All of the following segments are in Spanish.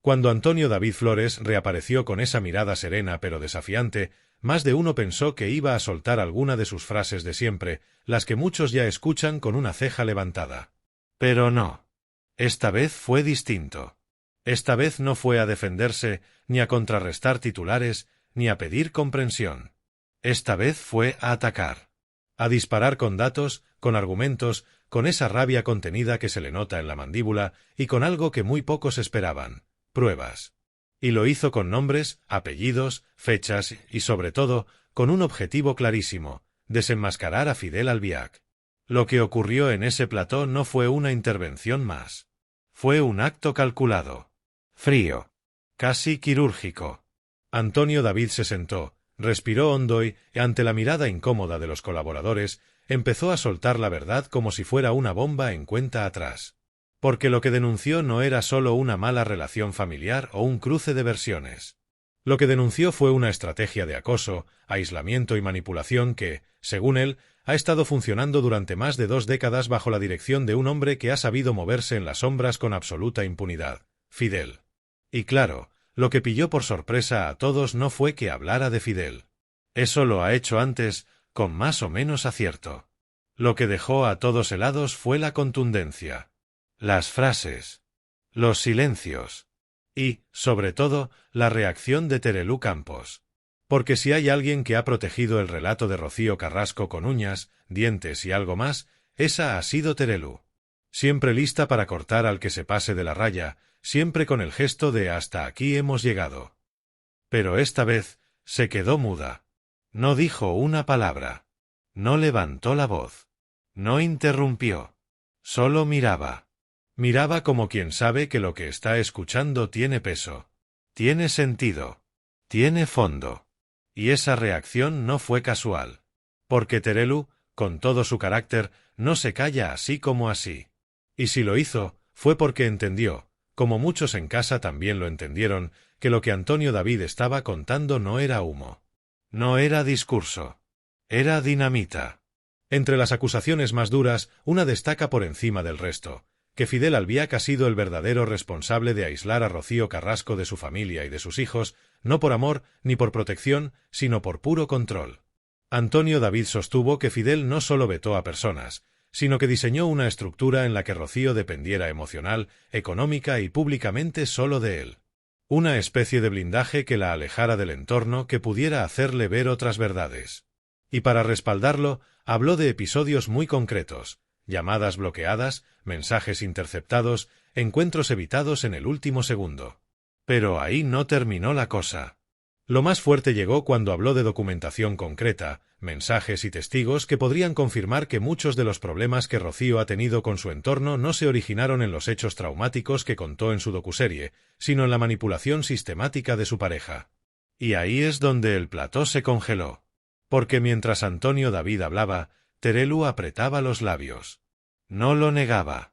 Cuando Antonio David Flores reapareció con esa mirada serena pero desafiante, más de uno pensó que iba a soltar alguna de sus frases de siempre, las que muchos ya escuchan con una ceja levantada. Pero no. Esta vez fue distinto. Esta vez no fue a defenderse, ni a contrarrestar titulares, ni a pedir comprensión. Esta vez fue a atacar. A disparar con datos, con argumentos, con esa rabia contenida que se le nota en la mandíbula y con algo que muy pocos esperaban: pruebas. Y lo hizo con nombres, apellidos, fechas y, sobre todo, con un objetivo clarísimo: desenmascarar a Fidel Albiac. Lo que ocurrió en ese plató no fue una intervención más. Fue un acto calculado. Frío. Casi quirúrgico. Antonio David se sentó, respiró hondo y, ante la mirada incómoda de los colaboradores, empezó a soltar la verdad como si fuera una bomba en cuenta atrás. Porque lo que denunció no era solo una mala relación familiar o un cruce de versiones. Lo que denunció fue una estrategia de acoso, aislamiento y manipulación que, según él, ha estado funcionando durante más de 2 décadas bajo la dirección de un hombre que ha sabido moverse en las sombras con absoluta impunidad: Fidel. Y claro, lo que pilló por sorpresa a todos no fue que hablara de Fidel. Eso lo ha hecho antes, con más o menos acierto. Lo que dejó a todos helados fue la contundencia. Las frases. Los silencios. Y, sobre todo, la reacción de Terelú Campos. Porque si hay alguien que ha protegido el relato de Rocío Carrasco con uñas, dientes y algo más, esa ha sido Terelú. Siempre lista para cortar al que se pase de la raya, siempre con el gesto de hasta aquí hemos llegado. Pero esta vez se quedó muda. No dijo una palabra. No levantó la voz. No interrumpió. Solo miraba. Miraba como quien sabe que lo que está escuchando tiene peso. Tiene sentido. Tiene fondo. Y esa reacción no fue casual. Porque Terelú, con todo su carácter, no se calla así como así. Y si lo hizo, fue porque entendió, como muchos en casa también lo entendieron, que lo que Antonio David estaba contando no era humo. No era discurso. Era dinamita. Entre las acusaciones más duras, una destaca por encima del resto: que Fidel Albiac ha sido el verdadero responsable de aislar a Rocío Carrasco de su familia y de sus hijos, no por amor ni por protección, sino por puro control. Antonio David sostuvo que Fidel no solo vetó a personas, sino que diseñó una estructura en la que Rocío dependiera emocional, económica y públicamente solo de él. Una especie de blindaje que la alejara del entorno, que pudiera hacerle ver otras verdades. Y para respaldarlo, habló de episodios muy concretos: llamadas bloqueadas, mensajes interceptados, encuentros evitados en el último segundo. Pero ahí no terminó la cosa. Lo más fuerte llegó cuando habló de documentación concreta, mensajes y testigos que podrían confirmar que muchos de los problemas que Rocío ha tenido con su entorno no se originaron en los hechos traumáticos que contó en su docuserie, sino en la manipulación sistemática de su pareja. Y ahí es donde el plató se congeló. Porque mientras Antonio David hablaba, Terelú apretaba los labios. No lo negaba.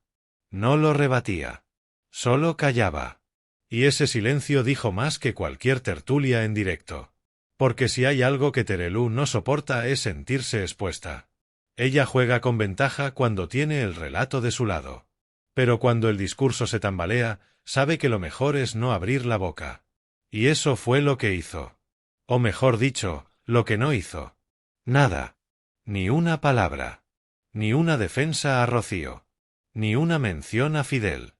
No lo rebatía. Solo callaba. Y ese silencio dijo más que cualquier tertulia en directo. Porque si hay algo que Terelú no soporta es sentirse expuesta. Ella juega con ventaja cuando tiene el relato de su lado. Pero cuando el discurso se tambalea, sabe que lo mejor es no abrir la boca. Y eso fue lo que hizo. O mejor dicho, lo que no hizo. Nada. Ni una palabra. Ni una defensa a Rocío. Ni una mención a Fidel.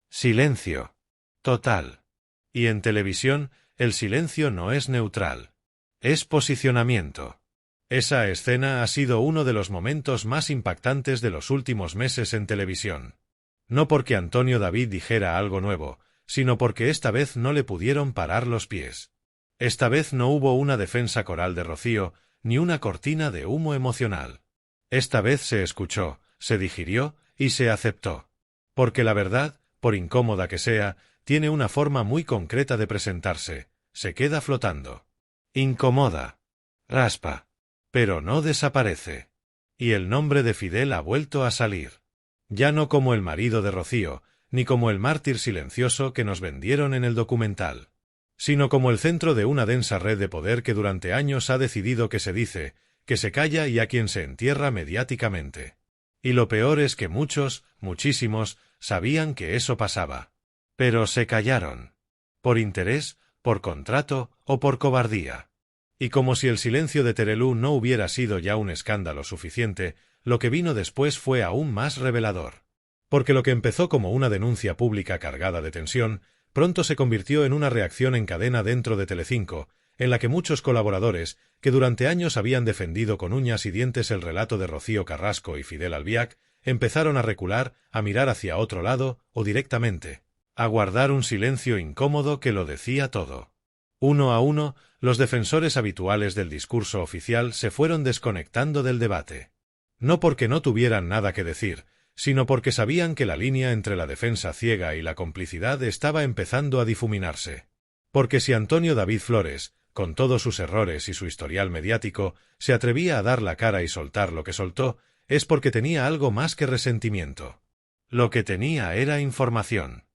Silencio. Total. Y en televisión, el silencio no es neutral. Es posicionamiento. Esa escena ha sido uno de los momentos más impactantes de los últimos meses en televisión. No porque Antonio David dijera algo nuevo, sino porque esta vez no le pudieron parar los pies. Esta vez no hubo una defensa coral de Rocío, ni una cortina de humo emocional. Esta vez se escuchó, se digirió y se aceptó. Porque la verdad, por incómoda que sea, tiene una forma muy concreta de presentarse: se queda flotando. Incomoda. Raspa. Pero no desaparece. Y el nombre de Fidel ha vuelto a salir. Ya no como el marido de Rocío, ni como el mártir silencioso que nos vendieron en el documental, sino como el centro de una densa red de poder que durante años ha decidido qué se dice, que se calla y a quien se entierra mediáticamente. Y lo peor es que muchos, muchísimos, sabían que eso pasaba. Pero se callaron. por interés, por contrato o por cobardía. Y como si el silencio de Terelú no hubiera sido ya un escándalo suficiente, lo que vino después fue aún más revelador. Porque lo que empezó como una denuncia pública cargada de tensión, pronto se convirtió en una reacción en cadena dentro de Telecinco, en la que muchos colaboradores, que durante años habían defendido con uñas y dientes el relato de Rocío Carrasco y Fidel Albiac, empezaron a recular, a mirar hacia otro lado, o directamente, a guardar un silencio incómodo que lo decía todo. Uno a uno, los defensores habituales del discurso oficial se fueron desconectando del debate. No porque no tuvieran nada que decir, sino porque sabían que la línea entre la defensa ciega y la complicidad estaba empezando a difuminarse. Porque si Antonio David Flores, con todos sus errores y su historial mediático, se atrevía a dar la cara y soltar lo que soltó, es porque tenía algo más que resentimiento. Lo que tenía era información.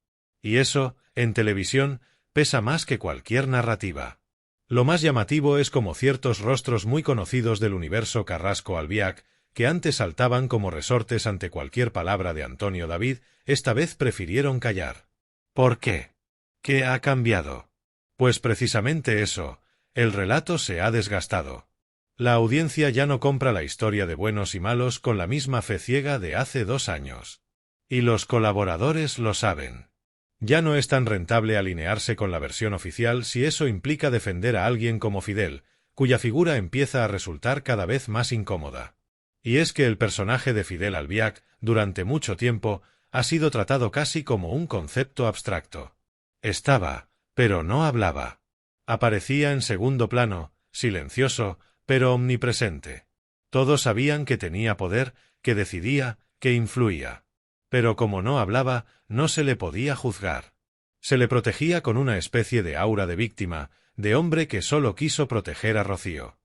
Y eso, en televisión, pesa más que cualquier narrativa. Lo más llamativo es como ciertos rostros muy conocidos del universo Carrasco-Albiac, que antes saltaban como resortes ante cualquier palabra de Antonio David, esta vez prefirieron callar. ¿Por qué? ¿Qué ha cambiado? Pues precisamente eso, el relato se ha desgastado. La audiencia ya no compra la historia de buenos y malos con la misma fe ciega de hace 2 años. Y los colaboradores lo saben. Ya no es tan rentable alinearse con la versión oficial si eso implica defender a alguien como Fidel, cuya figura empieza a resultar cada vez más incómoda. Y es que el personaje de Fidel Albiac, durante mucho tiempo, ha sido tratado casi como un concepto abstracto. Estaba, pero no hablaba. Aparecía en segundo plano, silencioso, pero omnipresente. Todos sabían que tenía poder, que decidía, que influía. Pero como no hablaba, no se le podía juzgar. Se le protegía con una especie de aura de víctima, de hombre que solo quiso proteger a Rocío.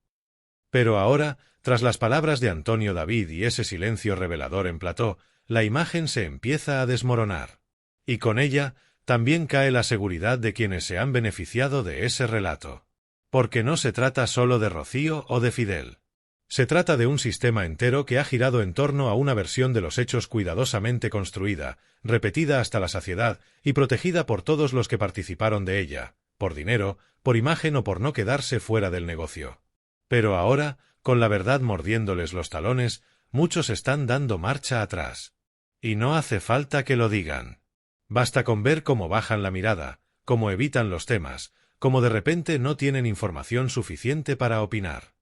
Pero ahora, tras las palabras de Antonio David y ese silencio revelador en plató, la imagen se empieza a desmoronar. Y con ella, también cae la seguridad de quienes se han beneficiado de ese relato. Porque no se trata solo de Rocío o de Fidel. Se trata de un sistema entero que ha girado en torno a una versión de los hechos cuidadosamente construida, repetida hasta la saciedad y protegida por todos los que participaron de ella, por dinero, por imagen o por no quedarse fuera del negocio. Pero ahora, con la verdad mordiéndoles los talones, muchos están dando marcha atrás. Y no hace falta que lo digan. Basta con ver cómo bajan la mirada, cómo evitan los temas, cómo de repente no tienen información suficiente para opinar.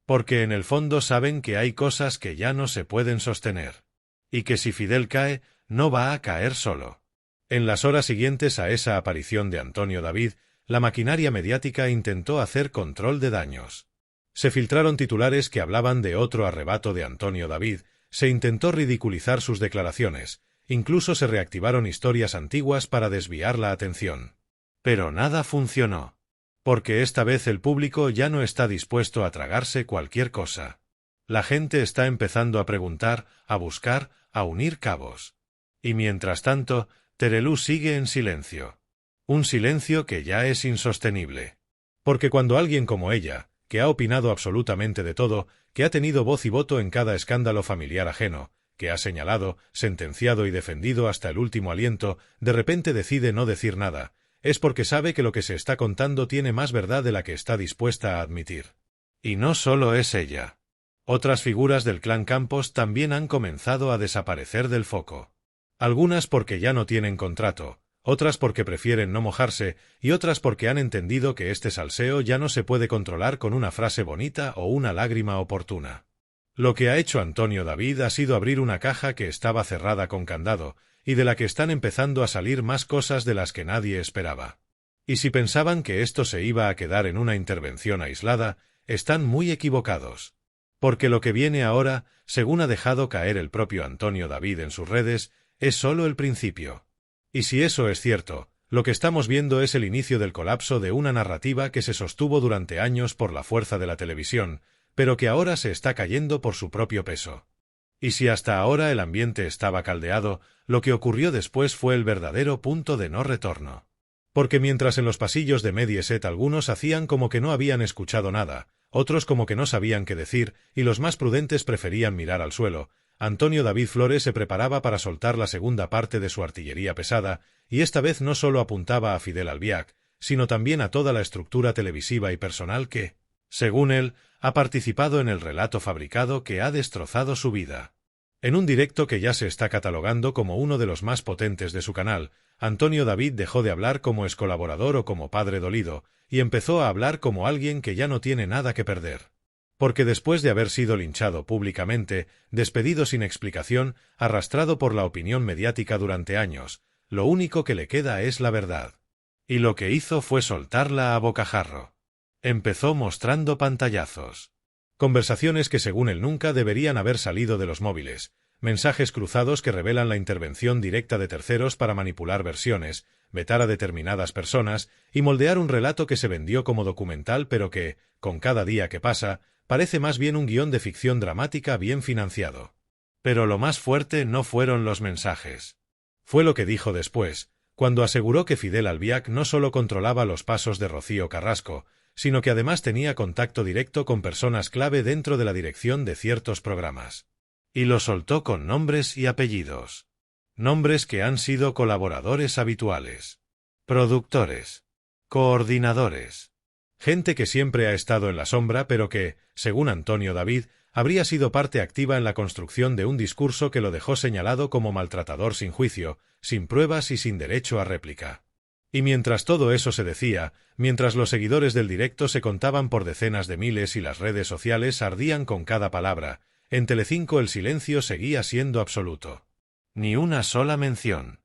Porque en el fondo saben que hay cosas que ya no se pueden sostener. Y que si Fidel cae, no va a caer solo. En las horas siguientes a esa aparición de Antonio David, la maquinaria mediática intentó hacer control de daños. Se filtraron titulares que hablaban de otro arrebato de Antonio David, se intentó ridiculizar sus declaraciones, incluso se reactivaron historias antiguas para desviar la atención. Pero nada funcionó. Porque esta vez el público ya no está dispuesto a tragarse cualquier cosa. La gente está empezando a preguntar, a buscar, a unir cabos. Y mientras tanto, Terelú sigue en silencio. Un silencio que ya es insostenible. Porque cuando alguien como ella, que ha opinado absolutamente de todo, que ha tenido voz y voto en cada escándalo familiar ajeno, que ha señalado, sentenciado y defendido hasta el último aliento, de repente decide no decir nada, es porque sabe que lo que se está contando tiene más verdad de la que está dispuesta a admitir. Y no solo es ella. Otras figuras del clan Campos también han comenzado a desaparecer del foco. Algunas porque ya no tienen contrato, otras porque prefieren no mojarse y otras porque han entendido que este salseo ya no se puede controlar con una frase bonita o una lágrima oportuna. Lo que ha hecho Antonio David ha sido abrir una caja que estaba cerrada con candado, y de la que están empezando a salir más cosas de las que nadie esperaba. Y si pensaban que esto se iba a quedar en una intervención aislada, están muy equivocados. Porque lo que viene ahora, según ha dejado caer el propio Antonio David en sus redes, es solo el principio. Y si eso es cierto, lo que estamos viendo es el inicio del colapso de una narrativa que se sostuvo durante años por la fuerza de la televisión, pero que ahora se está cayendo por su propio peso. Y si hasta ahora el ambiente estaba caldeado, lo que ocurrió después fue el verdadero punto de no retorno. Porque mientras en los pasillos de Mediaset algunos hacían como que no habían escuchado nada, otros como que no sabían qué decir, y los más prudentes preferían mirar al suelo, Antonio David Flores se preparaba para soltar la segunda parte de su artillería pesada, y esta vez no solo apuntaba a Fidel Albiac, sino también a toda la estructura televisiva y personal que, según él, ha participado en el relato fabricado que ha destrozado su vida. En un directo que ya se está catalogando como uno de los más potentes de su canal, Antonio David dejó de hablar como excolaborador o como padre dolido, y empezó a hablar como alguien que ya no tiene nada que perder. Porque después de haber sido linchado públicamente, despedido sin explicación, arrastrado por la opinión mediática durante años, lo único que le queda es la verdad. Y lo que hizo fue soltarla a bocajarro. Empezó mostrando pantallazos. Conversaciones que según él nunca deberían haber salido de los móviles, mensajes cruzados que revelan la intervención directa de terceros para manipular versiones, vetar a determinadas personas y moldear un relato que se vendió como documental pero que, con cada día que pasa, parece más bien un guión de ficción dramática bien financiado. Pero lo más fuerte no fueron los mensajes. Fue lo que dijo después, cuando aseguró que Fidel Albiac no solo controlaba los pasos de Rocío Carrasco, sino que además tenía contacto directo con personas clave dentro de la dirección de ciertos programas. Y lo soltó con nombres y apellidos. Nombres que han sido colaboradores habituales, productores, coordinadores, gente que siempre ha estado en la sombra pero que, según Antonio David, habría sido parte activa en la construcción de un discurso que lo dejó señalado como maltratador sin juicio, sin pruebas y sin derecho a réplica. Y mientras todo eso se decía, mientras los seguidores del directo se contaban por decenas de miles y las redes sociales ardían con cada palabra, en Telecinco el silencio seguía siendo absoluto. Ni una sola mención.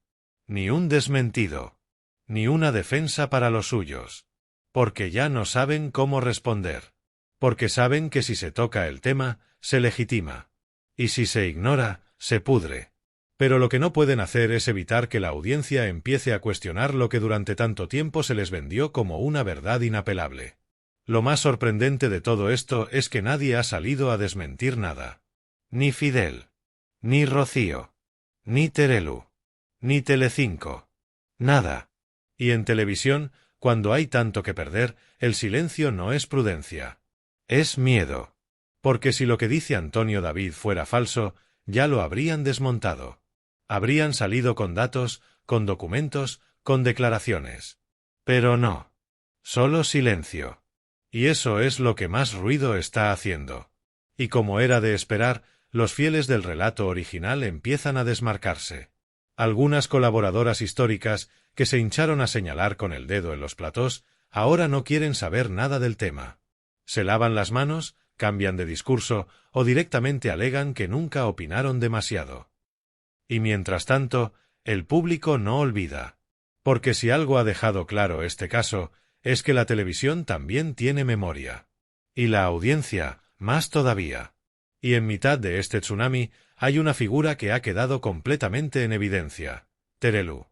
Ni un desmentido. Ni una defensa para los suyos. Porque ya no saben cómo responder. Porque saben que si se toca el tema, se legitima. Y si se ignora, se pudre. Pero lo que no pueden hacer es evitar que la audiencia empiece a cuestionar lo que durante tanto tiempo se les vendió como una verdad inapelable. Lo más sorprendente de todo esto es que nadie ha salido a desmentir nada. Ni Fidel. Ni Rocío. Ni Terelu. Ni Telecinco. Nada. Y en televisión, cuando hay tanto que perder, el silencio no es prudencia. Es miedo. Porque si lo que dice Antonio David fuera falso, ya lo habrían desmontado. Habrían salido con datos, con documentos, con declaraciones. Pero no. Solo silencio. Y eso es lo que más ruido está haciendo. Y como era de esperar, los fieles del relato original empiezan a desmarcarse. Algunas colaboradoras históricas, que se hincharon a señalar con el dedo en los platós, ahora no quieren saber nada del tema. Se lavan las manos, cambian de discurso o directamente alegan que nunca opinaron demasiado. Y mientras tanto, el público no olvida. Porque si algo ha dejado claro este caso, es que la televisión también tiene memoria. Y la audiencia, más todavía. Y en mitad de este tsunami, hay una figura que ha quedado completamente en evidencia: Terelu.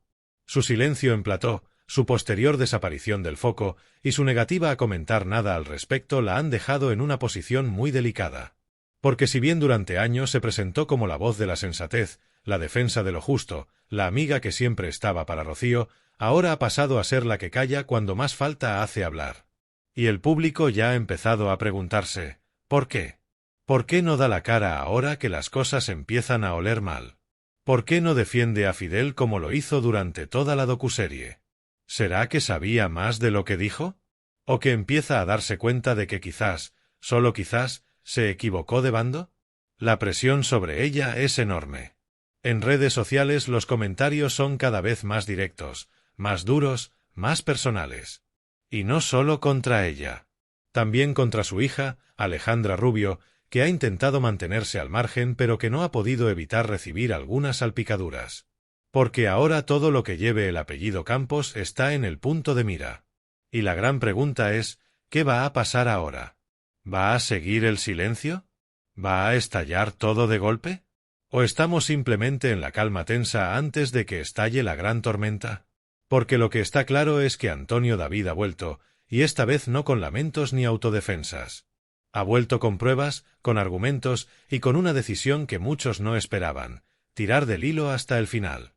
Su silencio en plató, su posterior desaparición del foco y su negativa a comentar nada al respecto la han dejado en una posición muy delicada. Porque si bien durante años se presentó como la voz de la sensatez, la defensa de lo justo, la amiga que siempre estaba para Rocío, ahora ha pasado a ser la que calla cuando más falta hace hablar. Y el público ya ha empezado a preguntarse, ¿por qué? ¿Por qué no da la cara ahora que las cosas empiezan a oler mal? ¿Por qué no defiende a Fidel como lo hizo durante toda la docuserie? ¿Será que sabía más de lo que dijo? ¿O que empieza a darse cuenta de que quizás, solo quizás, se equivocó de bando? La presión sobre ella es enorme. En redes sociales los comentarios son cada vez más directos, más duros, más personales. Y no solo contra ella. También contra su hija, Alejandra Rubio, que ha intentado mantenerse al margen pero que no ha podido evitar recibir algunas salpicaduras. Porque ahora todo lo que lleve el apellido Campos está en el punto de mira. Y la gran pregunta es, ¿qué va a pasar ahora? ¿Va a seguir el silencio? ¿Va a estallar todo de golpe? ¿O estamos simplemente en la calma tensa antes de que estalle la gran tormenta? Porque lo que está claro es que Antonio David ha vuelto, y esta vez no con lamentos ni autodefensas. Ha vuelto con pruebas, con argumentos y con una decisión que muchos no esperaban: tirar del hilo hasta el final.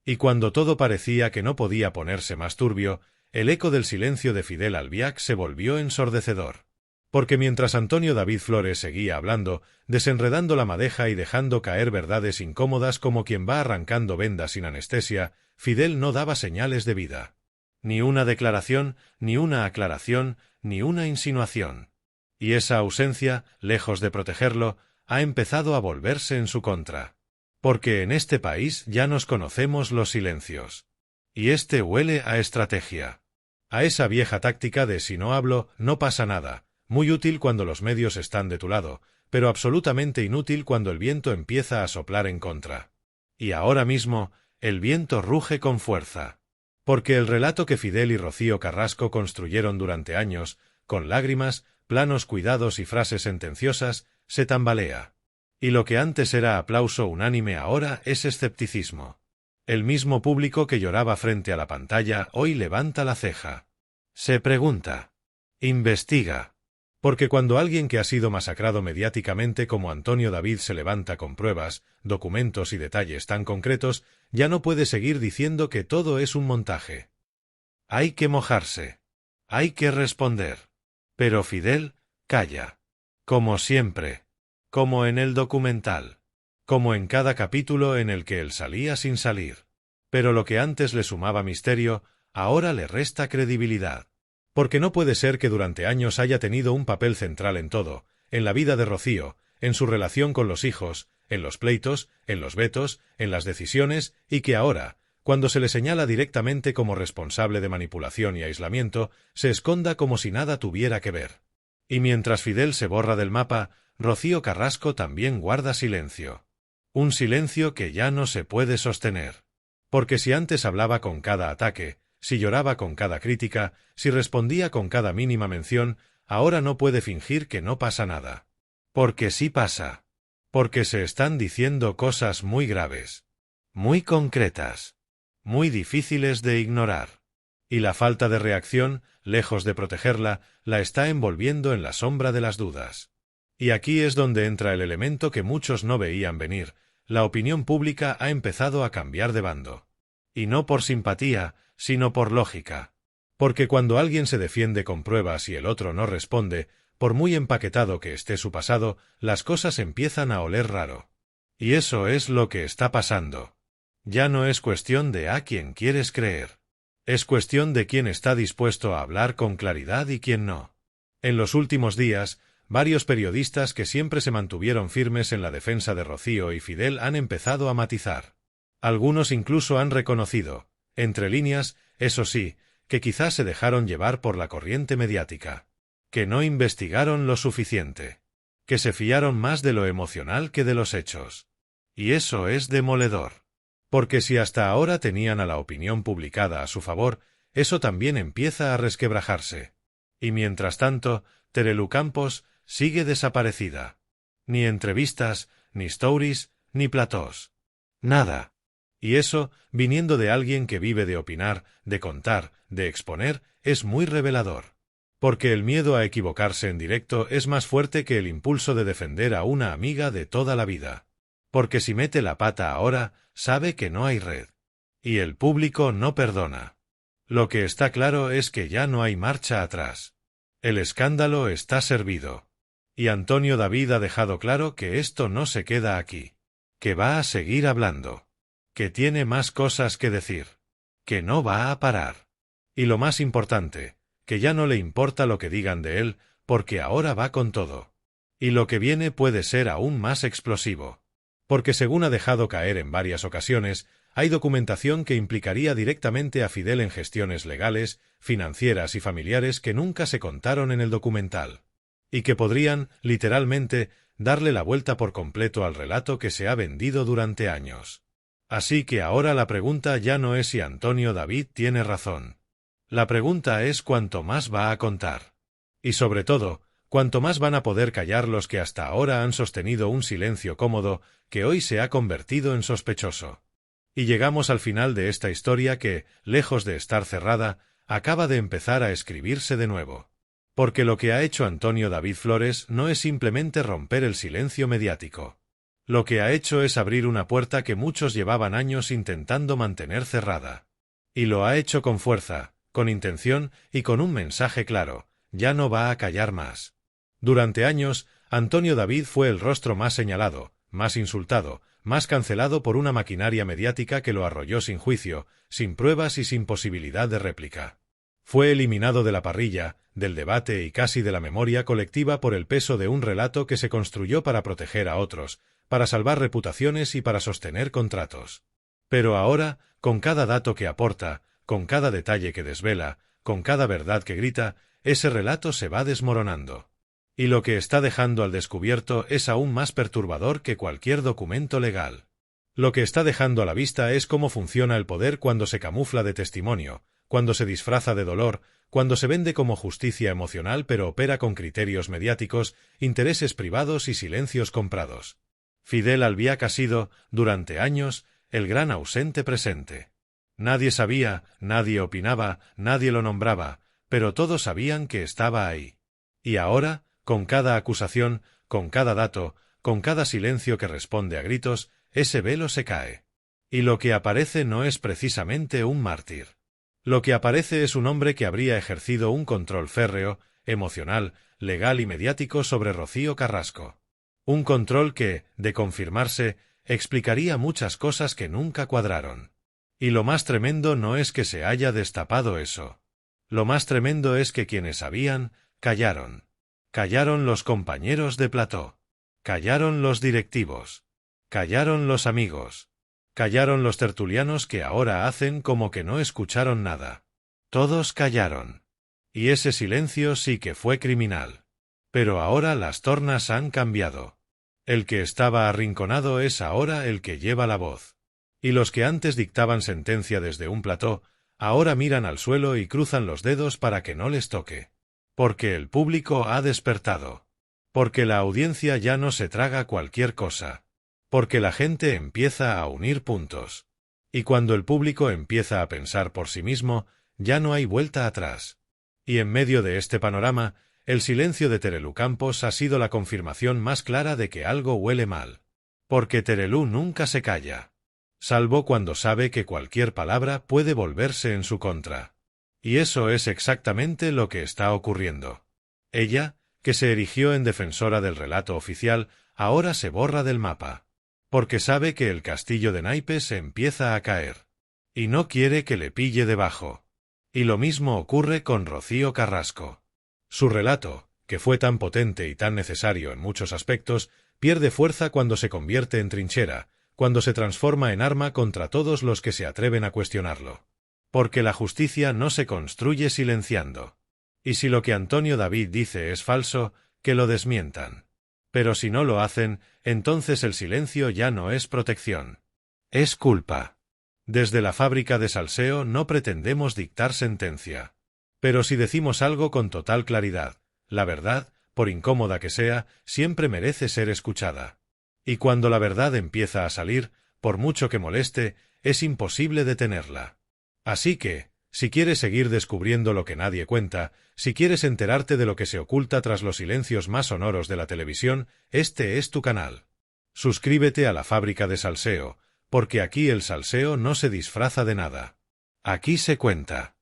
Y cuando todo parecía que no podía ponerse más turbio, el eco del silencio de Fidel Albiac se volvió ensordecedor. Porque mientras Antonio David Flores seguía hablando, desenredando la madeja y dejando caer verdades incómodas como quien va arrancando vendas sin anestesia, Fidel no daba señales de vida. Ni una declaración, ni una aclaración, ni una insinuación. Y esa ausencia, lejos de protegerlo, ha empezado a volverse en su contra. Porque en este país ya nos conocemos los silencios. Y este huele a estrategia. A esa vieja táctica de si no hablo, no pasa nada, muy útil cuando los medios están de tu lado, pero absolutamente inútil cuando el viento empieza a soplar en contra. Y ahora mismo, el viento ruge con fuerza. Porque el relato que Fidel y Rocío Carrasco construyeron durante años, con lágrimas, planos cuidados y frases sentenciosas, se tambalea. Y lo que antes era aplauso unánime ahora es escepticismo. El mismo público que lloraba frente a la pantalla hoy levanta la ceja. Se pregunta. Investiga. Porque cuando alguien que ha sido masacrado mediáticamente como Antonio David se levanta con pruebas, documentos y detalles tan concretos, ya no puede seguir diciendo que todo es un montaje. Hay que mojarse. Hay que responder. Pero Fidel calla. Como siempre. Como en el documental. Como en cada capítulo en el que él salía sin salir. Pero lo que antes le sumaba misterio, ahora le resta credibilidad. Porque no puede ser que durante años haya tenido un papel central en todo, en la vida de Rocío, en su relación con los hijos, en los pleitos, en los vetos, en las decisiones, y que ahora, cuando se le señala directamente como responsable de manipulación y aislamiento, se esconda como si nada tuviera que ver. Y mientras Fidel se borra del mapa, Rocío Carrasco también guarda silencio. Un silencio que ya no se puede sostener. Porque si antes hablaba con cada ataque, si lloraba con cada crítica, si respondía con cada mínima mención, ahora no puede fingir que no pasa nada. Porque sí pasa. Porque se están diciendo cosas muy graves. Muy concretas. Muy difíciles de ignorar. Y la falta de reacción, lejos de protegerla, la está envolviendo en la sombra de las dudas. Y aquí es donde entra el elemento que muchos no veían venir. La opinión pública ha empezado a cambiar de bando. Y no por simpatía, sino por lógica. Porque cuando alguien se defiende con pruebas y el otro no responde, por muy empaquetado que esté su pasado, las cosas empiezan a oler raro. Y eso es lo que está pasando. Ya no es cuestión de a quién quieres creer. Es cuestión de quién está dispuesto a hablar con claridad y quién no. En los últimos días, varios periodistas que siempre se mantuvieron firmes en la defensa de Rocío y Fidel han empezado a matizar. Algunos incluso han reconocido, entre líneas, eso sí, que quizás se dejaron llevar por la corriente mediática. Que no investigaron lo suficiente. Que se fiaron más de lo emocional que de los hechos. Y eso es demoledor. Porque si hasta ahora tenían a la opinión publicada a su favor, eso también empieza a resquebrajarse. Y mientras tanto, Terelu Campos sigue desaparecida. Ni entrevistas, ni stories, ni platós. Nada. Y eso, viniendo de alguien que vive de opinar, de contar, de exponer, es muy revelador. Porque el miedo a equivocarse en directo es más fuerte que el impulso de defender a una amiga de toda la vida. Porque si mete la pata ahora, sabe que no hay red. Y el público no perdona. Lo que está claro es que ya no hay marcha atrás. El escándalo está servido. Y Antonio David ha dejado claro que esto no se queda aquí. Que va a seguir hablando. Que tiene más cosas que decir. Que no va a parar. Y lo más importante, que ya no le importa lo que digan de él, porque ahora va con todo. Y lo que viene puede ser aún más explosivo. Porque según ha dejado caer en varias ocasiones, hay documentación que implicaría directamente a Fidel en gestiones legales, financieras y familiares que nunca se contaron en el documental. Y que podrían, literalmente, darle la vuelta por completo al relato que se ha vendido durante años. Así que ahora la pregunta ya no es si Antonio David tiene razón. La pregunta es cuánto más va a contar. Y sobre todo, cuánto más van a poder callar los que hasta ahora han sostenido un silencio cómodo que hoy se ha convertido en sospechoso. Y llegamos al final de esta historia que, lejos de estar cerrada, acaba de empezar a escribirse de nuevo. Porque lo que ha hecho Antonio David Flores no es simplemente romper el silencio mediático. Lo que ha hecho es abrir una puerta que muchos llevaban años intentando mantener cerrada. Y lo ha hecho con fuerza, con intención y con un mensaje claro: ya no va a callar más. Durante años, Antonio David fue el rostro más señalado, más insultado, más cancelado por una maquinaria mediática que lo arrolló sin juicio, sin pruebas y sin posibilidad de réplica. Fue eliminado de la parrilla, del debate y casi de la memoria colectiva por el peso de un relato que se construyó para proteger a otros, para salvar reputaciones y para sostener contratos. Pero ahora, con cada dato que aporta, con cada detalle que desvela, con cada verdad que grita, ese relato se va desmoronando. Y lo que está dejando al descubierto es aún más perturbador que cualquier documento legal. Lo que está dejando a la vista es cómo funciona el poder cuando se camufla de testimonio, cuando se disfraza de dolor, cuando se vende como justicia emocional pero opera con criterios mediáticos, intereses privados y silencios comprados. Fidel Albiac ha sido, durante años, el gran ausente presente. Nadie sabía, nadie opinaba, nadie lo nombraba, pero todos sabían que estaba ahí. Y ahora, con cada acusación, con cada dato, con cada silencio que responde a gritos, ese velo se cae. Y lo que aparece no es precisamente un mártir. Lo que aparece es un hombre que habría ejercido un control férreo, emocional, legal y mediático sobre Rocío Carrasco. Un control que, de confirmarse, explicaría muchas cosas que nunca cuadraron. Y lo más tremendo no es que se haya destapado eso. Lo más tremendo es que quienes sabían, callaron. Callaron los compañeros de plató. Callaron los directivos. Callaron los amigos. Callaron los tertulianos que ahora hacen como que no escucharon nada. Todos callaron. Y ese silencio sí que fue criminal. Pero ahora las tornas han cambiado. El que estaba arrinconado es ahora el que lleva la voz. Y los que antes dictaban sentencia desde un plató, ahora miran al suelo y cruzan los dedos para que no les toque. Porque el público ha despertado. Porque la audiencia ya no se traga cualquier cosa. Porque la gente empieza a unir puntos. Y cuando el público empieza a pensar por sí mismo, ya no hay vuelta atrás. Y en medio de este panorama, el silencio de Terelu Campos ha sido la confirmación más clara de que algo huele mal. Porque Terelu nunca se calla. Salvo cuando sabe que cualquier palabra puede volverse en su contra. Y eso es exactamente lo que está ocurriendo. Ella, que se erigió en defensora del relato oficial, ahora se borra del mapa. Porque sabe que el castillo de naipes empieza a caer. Y no quiere que le pille debajo. Y lo mismo ocurre con Rocío Carrasco. Su relato, que fue tan potente y tan necesario en muchos aspectos, pierde fuerza cuando se convierte en trinchera, cuando se transforma en arma contra todos los que se atreven a cuestionarlo. Porque la justicia no se construye silenciando. Y si lo que Antonio David dice es falso, que lo desmientan. Pero si no lo hacen, entonces el silencio ya no es protección. Es culpa. Desde la fábrica de salseo no pretendemos dictar sentencia. Pero si decimos algo con total claridad, la verdad, por incómoda que sea, siempre merece ser escuchada. Y cuando la verdad empieza a salir, por mucho que moleste, es imposible detenerla. Así que, si quieres seguir descubriendo lo que nadie cuenta, si quieres enterarte de lo que se oculta tras los silencios más sonoros de la televisión, este es tu canal. Suscríbete a la fábrica de salseo, porque aquí el salseo no se disfraza de nada. Aquí se cuenta.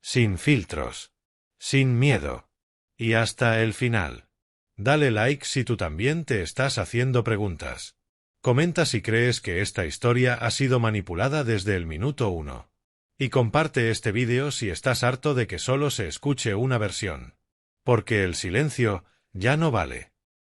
Sin filtros. Sin miedo. Y hasta el final. Dale like si tú también te estás haciendo preguntas. Comenta si crees que esta historia ha sido manipulada desde el minuto 1. Y comparte este vídeo si estás harto de que solo se escuche una versión. Porque el silencio ya no vale.